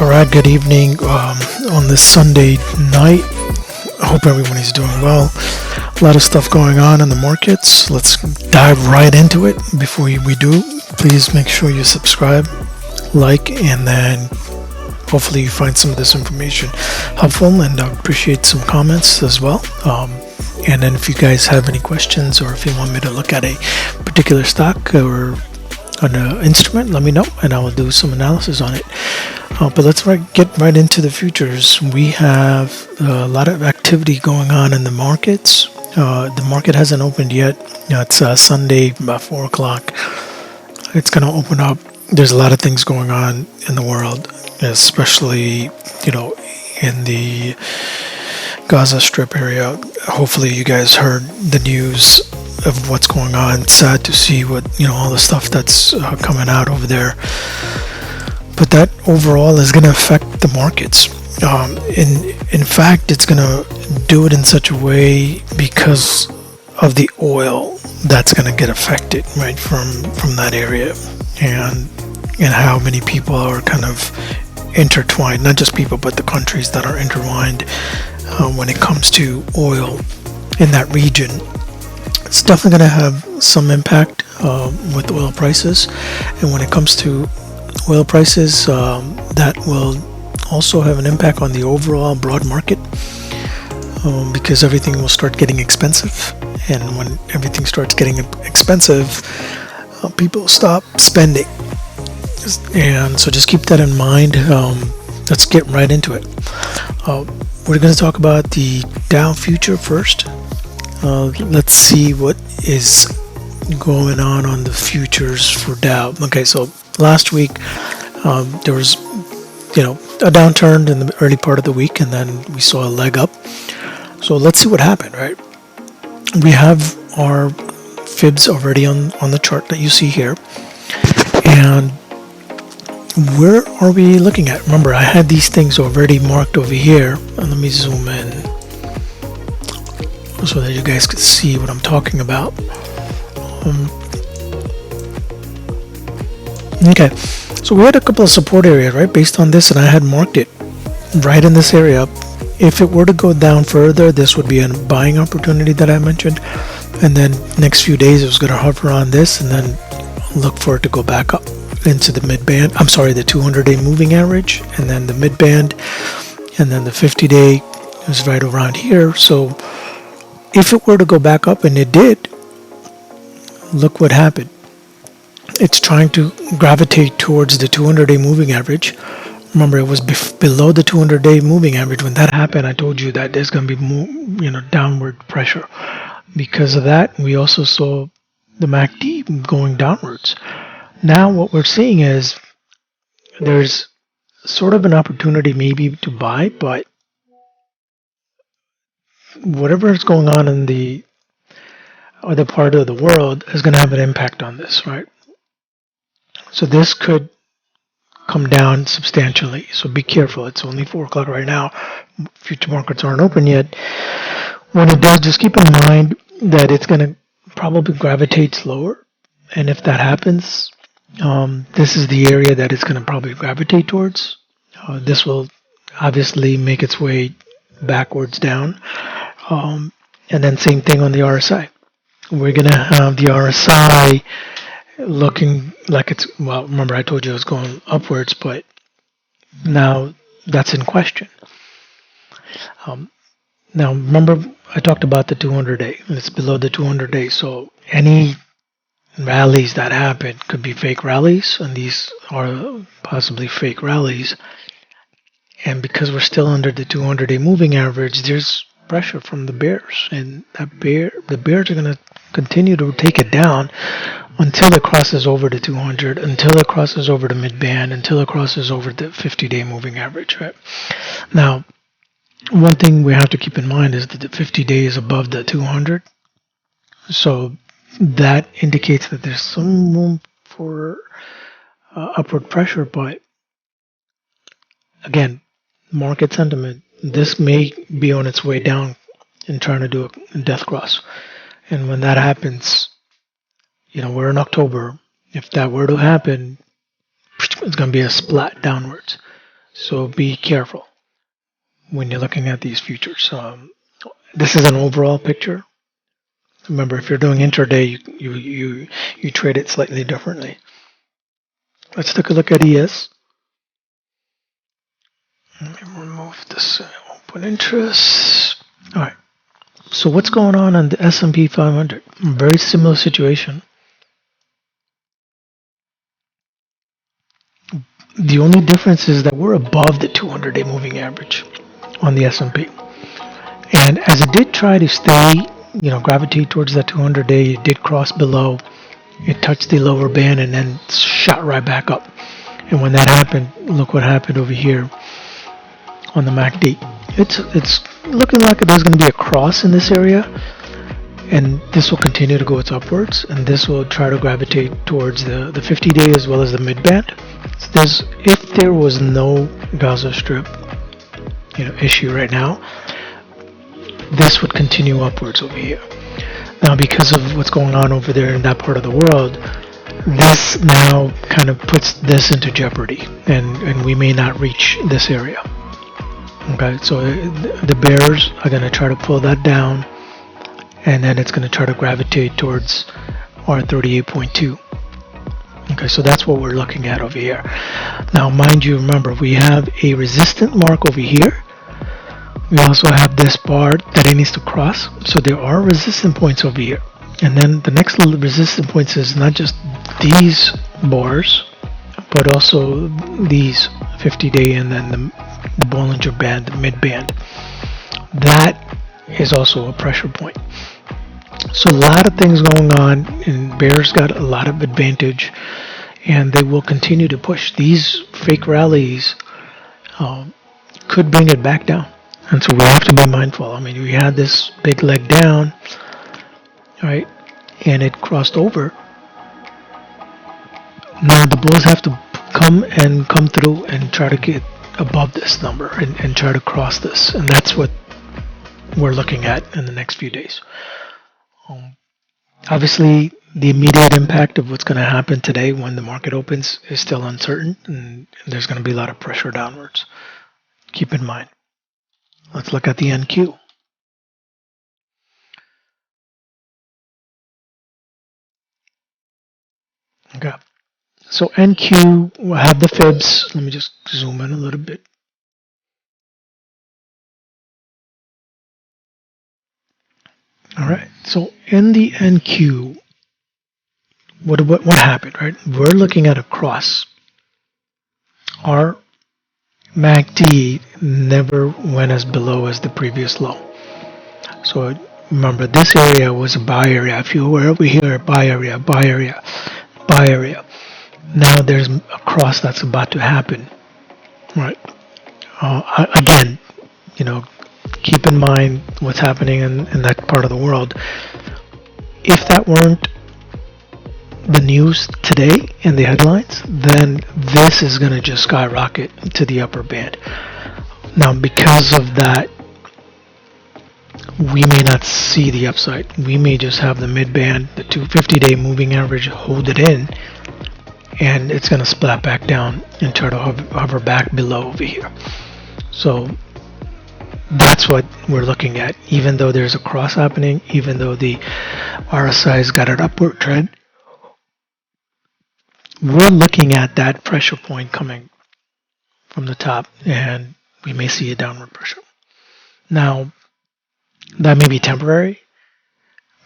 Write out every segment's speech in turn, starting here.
All right, good evening on this Sunday night. I hope everyone is doing well. A lot of stuff going on in the markets. Let's dive right into it. Before we do, please make sure you subscribe, like, and then hopefully you find some of this information helpful, and I appreciate some comments as well. And then if you guys have any questions or if you want me to look at a particular stock or an instrument, let me know and I will do some analysis on it. But let's get right into the futures. We have a lot of activity going on in the markets. The market hasn't opened yet. It's Sunday about 4 o'clock. It's going to open up. There's a lot of things going on in the world, especially, in the Gaza Strip area. Hopefully you guys heard the news of what's going on. It's sad to see what, all the stuff that's coming out over there. But that overall is going to affect the markets. In fact, it's going to do it in such a way because of the oil that's going to get affected, right, from that area, and how many people are kind of intertwined. Not just people, but the countries that are intertwined when it comes to oil in that region. It's definitely going to have some impact with oil prices, and when it comes to oil prices, that will also have an impact on the overall broad market, because everything will start getting expensive, and when everything starts getting expensive, people stop spending, and so just keep that in mind. Let's get right into it. We're going to talk about the Dow future first. Let's see what is going on the futures for Dow. Okay, so last week there was a downturn in the early part of the week, and then we saw a leg up. So let's see what happened, right? We have our fibs already on the chart that you see here, and where are we looking at? Remember, I had these things already marked over here, and let me zoom in so that you guys could see what I'm talking about. Okay, so we had a couple of support areas, right, based on this, and I had marked it right in this area. If it were to go down further, this would be a buying opportunity that I mentioned, and then next few days it was going to hover on this and then look for it to go back up into the mid-band. I'm sorry, the 200-day moving average, and then the mid-band, and then the 50-day is right around here. So if it were to go back up, and it did, look what happened. It's trying to gravitate towards the 200-day moving average. Remember, it was below the 200-day moving average. When that happened, I told you that there's going to be more, downward pressure. Because of that, we also saw the MACD going downwards. Now what we're seeing is there's sort of an opportunity maybe to buy, but whatever is going on in the other part of the world is going to have an impact on this, right? So this could come down substantially. So be careful. It's only 4 o'clock right now. Future markets aren't open yet. When it does, just keep in mind that it's going to probably gravitate slower. And if that happens, this is the area that it's going to probably gravitate towards. This will obviously make its way backwards down. And then same thing on the RSI. We're going to have the RSI looking like it's, well, remember I told you it was going upwards, but now that's in question. Now remember I talked about the 200-day, and it's below the 200-day, so any rallies that happen could be fake rallies, and these are possibly fake rallies. And because we're still under the 200-day moving average, there's pressure from the bears, and the bears are going to continue to take it down until it crosses over the 200, until it crosses over the mid-band, until it crosses over the 50-day moving average, right? Now, one thing we have to keep in mind is that the 50-day is above the 200, so that indicates that there's some room for upward pressure, but again, market sentiment, this may be on its way down and trying to do a death cross. And when that happens, we're in October. If that were to happen, it's going to be a splat downwards. So be careful when you're looking at these futures. This is an overall picture. Remember, if you're doing intraday, you trade it slightly differently. Let's take a look at ES. Let me remove this open interest. All right. So what's going on the S&P 500? Very similar situation. The only difference is that we're above the 200-day moving average on the S&P. And as it did try to stay, gravitate towards that 200-day, it did cross below. It touched the lower band and then shot right back up. And when that happened, look what happened over here on the MACD. It's looking like there's going to be a cross in this area, and this will continue to go upwards, and this will try to gravitate towards the 50-day as well as the mid-band. So if there was no Gaza Strip issue right now, this would continue upwards over here. Now, because of what's going on over there in that part of the world, this now kind of puts this into jeopardy, and we may not reach this area. Okay, so the bears are going to try to pull that down, and then it's going to try to gravitate towards our 38.2. Okay, so that's what we're looking at over here. Now, mind you, remember, we have a resistant mark over here. We also have this bar that it needs to cross. So there are resistant points over here. And then the next little resistant points is not just these bars, but also these 50-day and then the Bollinger Band, the mid-band. That is also a pressure point. So a lot of things going on, and bears got a lot of advantage, and they will continue to push. These fake rallies could bring it back down. And so we have to be mindful. I mean, we had this big leg down, right, and it crossed over. Now the bulls have to come through and try to get above this number and try to cross this. And that's what we're looking at in the next few days. Obviously, the immediate impact of what's going to happen today when the market opens is still uncertain, and there's going to be a lot of pressure downwards. Keep in mind. Let's look at the NQ. Okay. So NQ will have the fibs. Let me just zoom in a little bit. All right. So in the NQ, what happened, right? We're looking at a cross. Our MACD never went as below as the previous low. So remember, this area was a buy area. If you were over here, buy area, buy area, buy area. Now there's a cross that's about to happen. Right. Again, keep in mind what's happening in that part of the world. If that weren't the news today in the headlines, then this is going to just skyrocket to the upper band. Now, because of that, we may not see the upside. We may just have the mid-band, the 250-day moving average, hold it in, and it's going to splat back down and try to hover back below over here. So that's what we're looking at. Even though there's a cross happening, even though the RSI's got an upward trend, we're looking at that pressure point coming from the top, and we may see a downward pressure. Now, that may be temporary,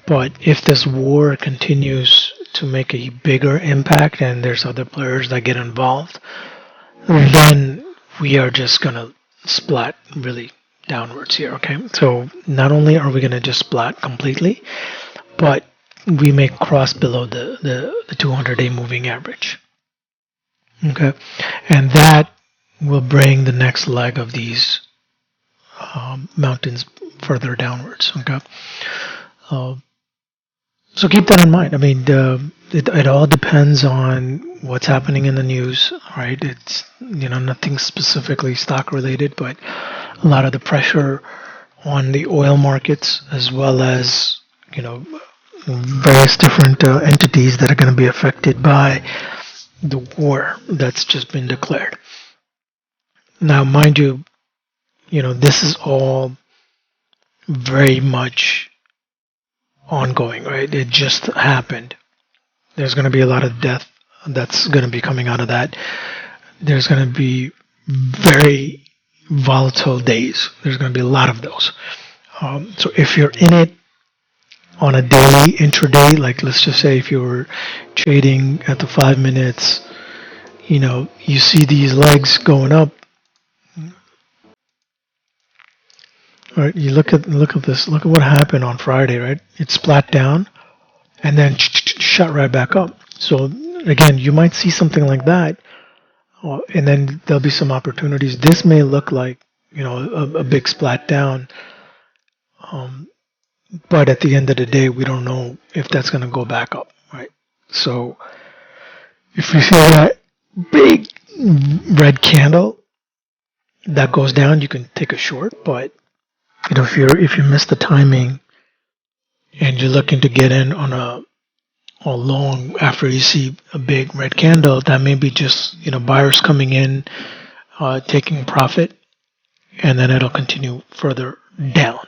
but if this war continues to make a bigger impact and there's other players that get involved, then we are just going to splat really downwards here, okay? So not only are we going to just splat completely, but we may cross below the 200-day moving average. Okay, and that will bring the next leg of these mountains further downwards. Okay, so keep that in mind. I mean, it all depends on what's happening in the news, right? It's nothing specifically stock related, but a lot of the pressure on the oil markets as well as various different entities that are going to be affected by the war that's just been declared. Now, mind you, this is all very much ongoing, right? It just happened. There's going to be a lot of death that's going to be coming out of that. There's going to be very volatile days. There's going to be a lot of those. So if you're in it on a daily intraday, like let's just say if you were trading at the 5 minutes, you see these legs going up. All right, you look at this. Look at what happened on Friday, right? It splat down and then shot right back up. So again, you might see something like that, and then there'll be some opportunities. This may look like a big splat down, but at the end of the day, we don't know if that's going to go back up, right? So if you see that big red candle that goes down, you can take a short. But if you miss the timing and you're looking to get in on a long after you see a big red candle, that may be just buyers coming in, taking profit, and then it'll continue further down.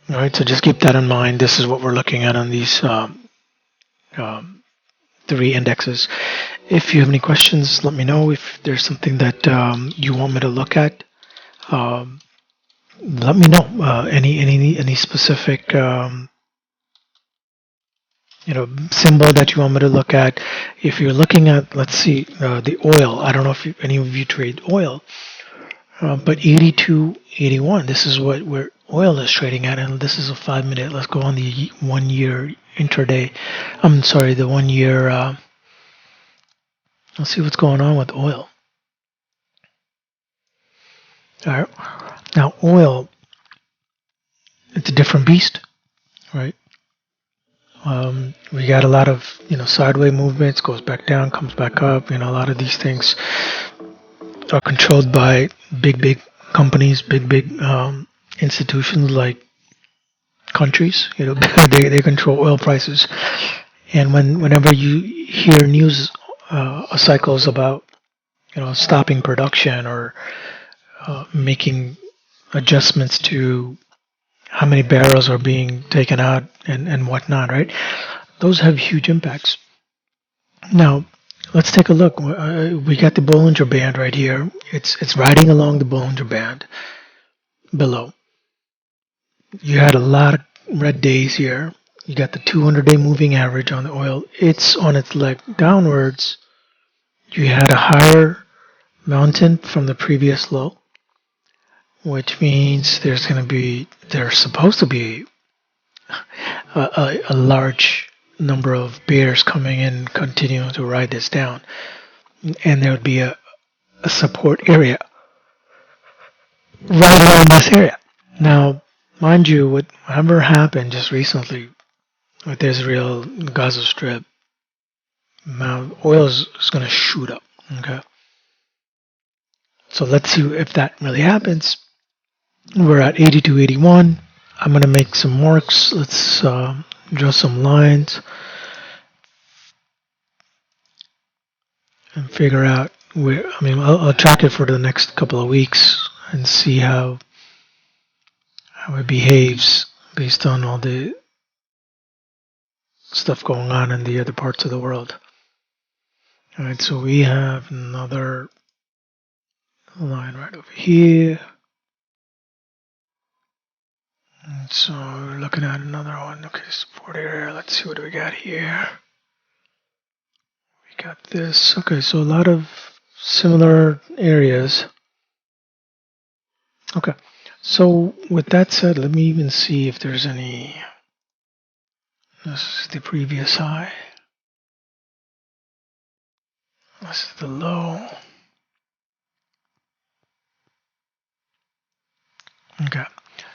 All right, so just keep that in mind. This is what we're looking at on these three indexes. If you have any questions, let me know. If there's something that you want me to look at, let me know. Any specific symbol that you want me to look at. If you're looking at, let's see, the oil. I don't know if any of you trade oil, but 82.81. This is where oil is trading at, and this is a 5 minute. Let's go on the 1 year intraday. I'm sorry, the 1 year. Let's see what's going on with oil. All right. Now, oil, it's a different beast, right? We got a lot of sideways movements, goes back down, comes back up. A lot of these things are controlled by big companies, big institutions like countries. They control oil prices, and whenever you hear news cycles about stopping production or making adjustments to how many barrels are being taken out and whatnot, right? Those have huge impacts. Now, let's take a look. We got the Bollinger Band right here. It's riding along the Bollinger Band below. You had a lot of red days here. You got the 200-day moving average on the oil. It's on its leg downwards. You had a higher mountain from the previous low, which means there's supposed to be a large number of bears coming in, continuing to ride this down, and there would be a support area right around this area. Now, mind you, whatever happened just recently with Israel, Gaza Strip, now oil is going to shoot up. Okay, so let's see if that really happens. We're at 82.81. I'm going to make some marks. Let's draw some lines and figure out where. I'll track it for the next couple of weeks and see how it behaves based on all the stuff going on in the other parts of the world. All right, so we have another line right over here. And so we're looking at another one. Okay, support area. Let's see what we got here. We got this. Okay, so a lot of similar areas. Okay, so with that said, let me even see if there's any. This is the previous high. This is the low. Okay.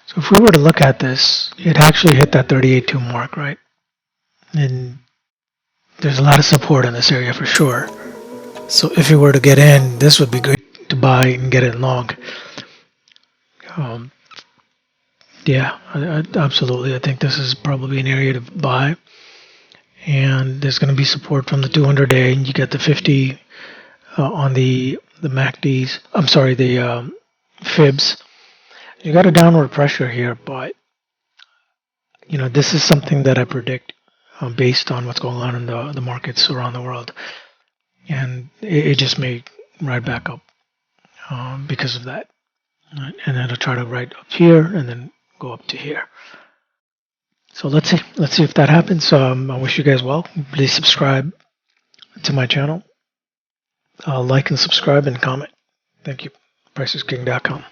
So if we were to look at this, it actually hit that 38.2 mark, right? And there's a lot of support in this area for sure. So if you were to get in, this would be good to buy and get it long. Yeah, absolutely. I think this is probably an area to buy. And there's going to be support from the 200-day, and you get the 50 on the MACDs. I'm sorry, the fibs. You got a downward pressure here, but this is something that I predict based on what's going on in the markets around the world, and it just may ride back up because of that, right? And then it'll try to ride up here and then go up to here. So let's see if that happens. I wish you guys well. Please subscribe to my channel, like and subscribe and comment. Thank you. PriceIsKing.com.